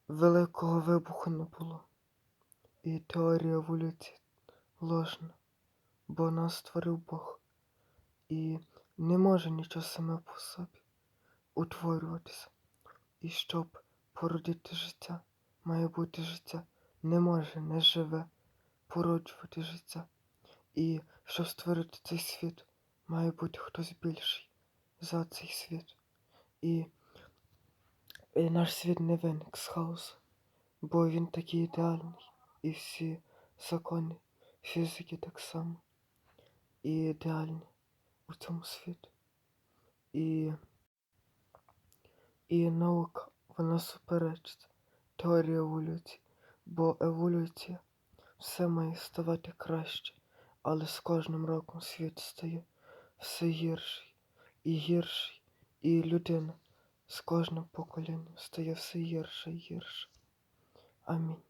великого вибуху не було. І теорія еволюції ложна, бо нас створив Бог. І не може нічого саме по собі утворюватися. І щоб породити життя, має бути життя. Не може неживе породжувати життя. І щоб створити цей світ, має бути хтось більший за цей світ. І наш світ не виник з хаосу, бо він такий ідеальний. І всі закони фізики так само і ідеальні у цьому світі. І наука, вона суперечить теорії еволюції, бо еволюція все має ставати краще, але з кожним роком світ стає все гірший і гірший, і людина з кожним поколінням стає все гірше і гірше. Амінь.